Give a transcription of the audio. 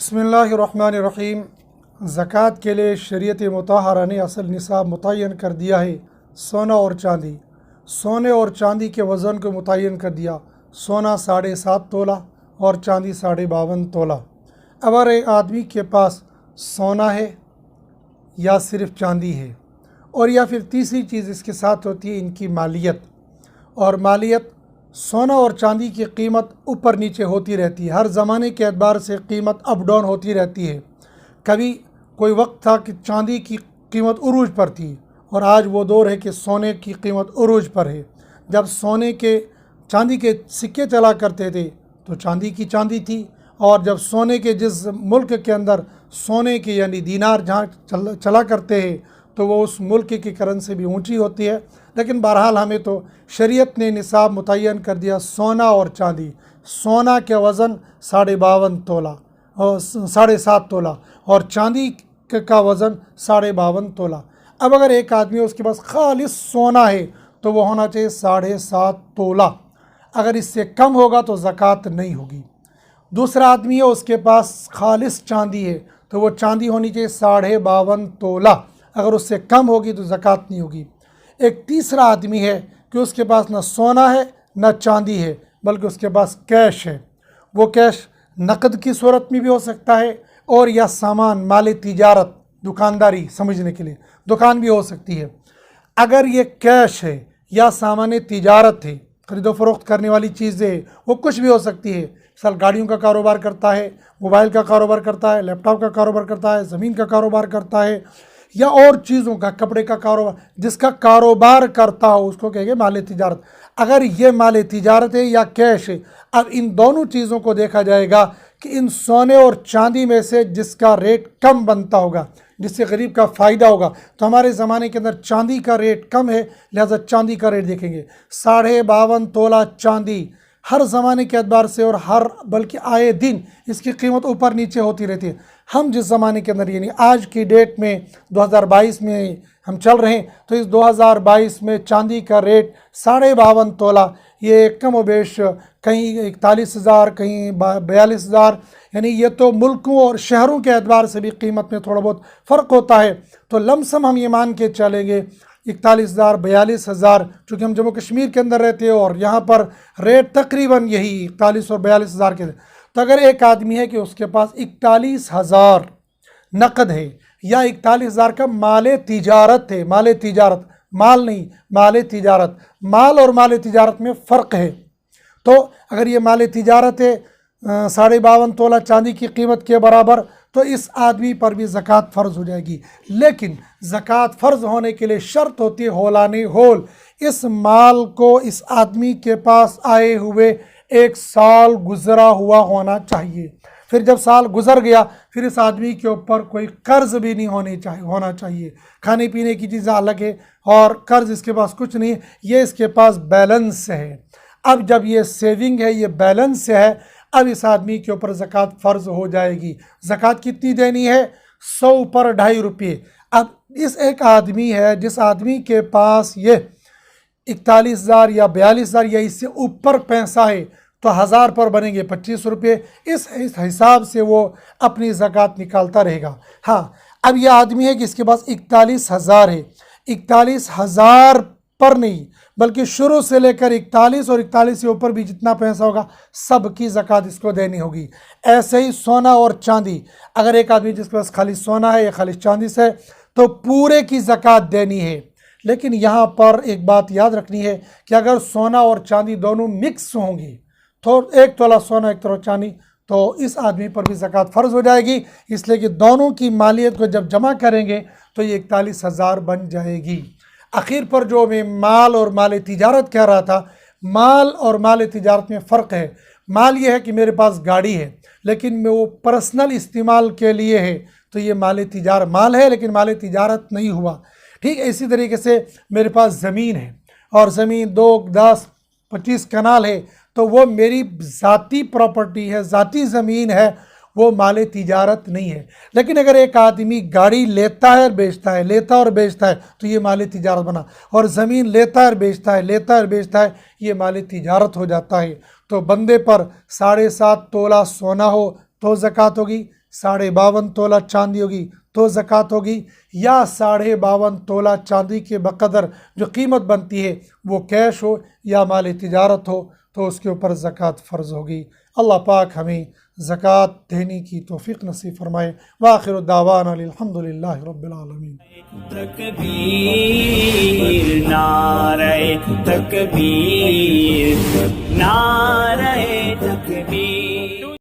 बिस्मिल्लाहिर्रहमानिर्रहीम। ज़कात के लिए शरीयत मुताहरा ने असल निसाब मुतय्यन कर दिया है। सोना और चांदी, सोने और चांदी के वज़न को मुतय्यन कर दिया। सोना 7.5 तोला और चांदी 52.5 तोला। अगर एक आदमी के पास सोना है या सिर्फ चांदी है, और या फिर तीसरी चीज़ इसके साथ होती है इनकी मालियत, और मालियत सोना और चांदी की कीमत ऊपर नीचे होती रहती है। हर ज़माने के एतबार से कीमत अप डाउन होती रहती है। कभी कोई वक्त था कि चांदी की कीमत उरूज पर थी, और आज वो दौर है कि सोने की कीमत उरूज पर है। जब चांदी के सिक्के चला करते थे तो चांदी की चांदी थी, और जब सोने के जिस मुल्क के अंदर सोने के यानी दीनार जहाँ चला करते हैं तो वो उस मुल्क की करेंसी भी ऊंची होती है। लेकिन बहरहाल हमें तो शरीयत ने निसाब मुतय्यन कर दिया सोना और चांदी। सोना के वज़न 52.5 तोला और 7.5 तोला, और चांदी का वज़न 52.5 तोला। अब अगर एक आदमी उसके पास खालिस सोना है तो वो होना चाहिए 7.5 तोला। अगर इससे कम होगा तो ज़कात नहीं होगी। दूसरा आदमी है उसके पास खालिस चांदी है तो वो चांदी होनी चाहिए 52.5 तोला। अगर उससे कम होगी तो ज़कात नहीं होगी। एक तीसरा आदमी है कि उसके पास न सोना है न चांदी है, बल्कि उसके पास कैश है। वो कैश नकद की सूरत में भी हो सकता है, और या सामान माल तिजारत दुकानदारी समझने के लिए दुकान भी हो सकती है। अगर ये कैश है या सामान तिजारत है, खरीदो फरोख्त करने वाली चीज़ें है, वो कुछ भी हो सकती है। मिसाल गाड़ियों का कारोबार करता है, मोबाइल का कारोबार करता है, लैपटॉप का कारोबार करता है, ज़मीन का कारोबार करता है, या और चीज़ों का, कपड़े का कारोबार, जिसका कारोबार करता हो उसको कहेंगे माल तिजारत। अगर ये माल तिजारत है या कैश है, अब इन दोनों चीज़ों को देखा जाएगा कि इन सोने और चांदी में से जिसका रेट कम बनता होगा, जिससे गरीब का फ़ायदा होगा। तो हमारे ज़माने के अंदर चांदी का रेट कम है, लिहाजा चांदी का रेट देखेंगे। 52.5 तोला चांदी हर ज़माने के एतबार से और बल्कि आए दिन इसकी कीमत ऊपर नीचे होती रहती है। हम जिस ज़माने के अंदर यानी आज की डेट में 2022 में हम चल रहे हैं, तो इस 2022 में चांदी का रेट 52.5 तोला, ये कम व बेश कहीं 41,000 कहीं 42,000, यानी ये तो मुल्कों और शहरों के एतबार से भी कीमत में थोड़ा बहुत फ़र्क होता है। तो लमसम हम ये मान के चलेंगे 41,000 42,000, चूँकि हम जम्मू कश्मीर के अंदर रहते हैं और यहाँ पर रेट तकरीबन यही 41 और 42,000 के। तो अगर एक आदमी है कि उसके पास 41,000 नकद है या 41,000 का माल तिजारत है, माल तिजारत, माल नहीं, माल तिजारत, माल और माल तिजारत में फ़र्क है। तो अगर ये माल तिजारत है 52.5 तोला चांदी की कीमत के बराबर, तो इस आदमी पर भी ज़कात फ़र्ज़ हो जाएगी। लेकिन ज़कात फ़र्ज़ होने के लिए शर्त होती है होलानी होल। इस माल को इस आदमी के पास आए हुए 1 साल गुज़रा हुआ होना चाहिए। फिर जब साल गुज़र गया, फिर इस आदमी के ऊपर कोई कर्ज़ भी नहीं होना चाहिए। खाने पीने की चीज़ें अलग है और कर्ज़ इसके पास कुछ नहीं है, ये इसके पास बैलेंस है। अब जब ये सेविंग है, ये बैलेंस है, अब इस आदमी के ऊपर ज़कात फ़र्ज़ हो जाएगी। ज़कात कितनी देनी है? 100 पर 2.5 रुपये। अब इस एक आदमी है जिस आदमी के पास ये 41,000 या 42,000 या इससे ऊपर पैसा है, तो 1000 पर बनेंगे 25 रुपये। इस हिसाब से वो अपनी ज़कात निकालता रहेगा। हाँ, अब ये आदमी है कि इसके पास 41,000 है, 41,000 पर नहीं बल्कि शुरू से लेकर 41 और 41 से ऊपर भी जितना पैसा होगा सब की ज़कात इसको देनी होगी। ऐसे ही सोना और चांदी, अगर एक आदमी जिसके पास खाली सोना है या खाली चांदी से, तो पूरे की ज़कात देनी है। लेकिन यहाँ पर एक बात याद रखनी है कि अगर सोना और चांदी दोनों मिक्स होंगी, तो 1 तोला सोना 1 तोला चांदी, तो इस आदमी पर भी ज़कात फ़र्ज़ हो जाएगी। इसलिए कि दोनों की मालियत को जब जमा करेंगे तो ये 41,000 बन जाएगी। आखिर पर जो मैं माल और माल तिजारत कह रहा था, माल और माल तिजारत में फ़र्क है। माल ये है कि मेरे पास गाड़ी है लेकिन मैं वो पर्सनल इस्तेमाल के लिए है, तो ये माल तिजारत माल है लेकिन माल तिजारत नहीं हुआ। ठीक इसी तरीके से मेरे पास ज़मीन है और ज़मीन 2, 10, 25 कनाल है, तो वो मेरी ज़ाती प्रॉपर्टी है, ज़ाती ज़मीन है, वो माल तिजारत नहीं है। लेकिन अगर एक आदमी गाड़ी लेता है और बेचता है, लेता और बेचता है, तो ये माल तिजारत बना। और ज़मीन लेता है और बेचता है, लेता और बेचता है, ये माल तिजारत हो जाता है। तो बंदे पर 7.5 तोला सोना हो तो ज़कात होगी, 52.5 तोला चांदी होगी तो ज़कात होगी, या 52.5 तोला चांदी के बकदर जो कीमत बनती है वो कैश हो या माल तिजारत हो तो उसके ऊपर ज़कात फ़र्ज़ होगी। अल्लाह पाक हमें ज़कात देने की तौफ़ीक़ नसीब फरमाए। व आखिरु दावाना अल्हम्दुलिल्लाहि रब्बिल आलमीन। तकबीर नारे तकबीर नारे तकबीर।